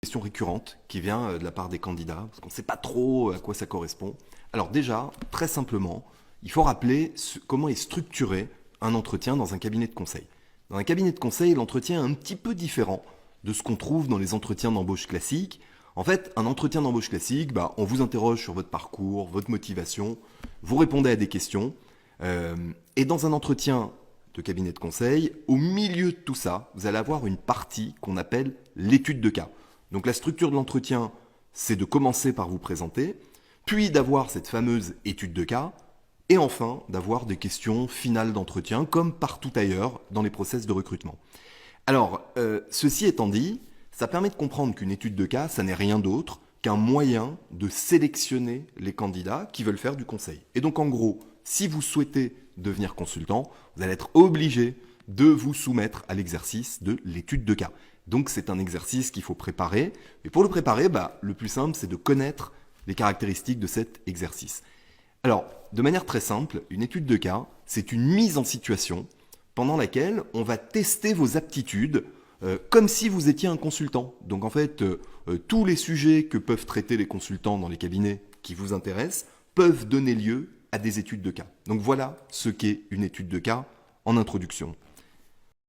Question récurrente qui vient de la part des candidats, parce qu'on ne sait pas trop à quoi ça correspond. Alors déjà, très simplement, il faut rappeler comment est structuré un entretien dans un cabinet de conseil. Dans un cabinet de conseil, l'entretien est un petit peu différent de ce qu'on trouve dans les entretiens d'embauche classiques. En fait, un entretien d'embauche classique, on vous interroge sur votre parcours, votre motivation, vous répondez à des questions. Et dans un entretien de cabinet de conseil, au milieu de tout ça, vous allez avoir une partie qu'on appelle l'étude de cas. Donc la structure de l'entretien, c'est de commencer par vous présenter, puis d'avoir cette fameuse étude de cas, et enfin d'avoir des questions finales d'entretien, comme partout ailleurs dans les process de recrutement. Alors, ceci étant dit, ça permet de comprendre qu'une étude de cas, ça n'est rien d'autre qu'un moyen de sélectionner les candidats qui veulent faire du conseil. Et donc en gros, si vous souhaitez devenir consultant, vous allez être obligé de vous soumettre à l'exercice de l'étude de cas. Donc c'est un exercice qu'il faut préparer. Et pour le préparer, le plus simple, c'est de connaître les caractéristiques de cet exercice. Alors, de manière très simple, une étude de cas, c'est une mise en situation pendant laquelle on va tester vos aptitudes comme si vous étiez un consultant. Donc en fait, tous les sujets que peuvent traiter les consultants dans les cabinets qui vous intéressent peuvent donner lieu à des études de cas. Donc voilà ce qu'est une étude de cas en introduction.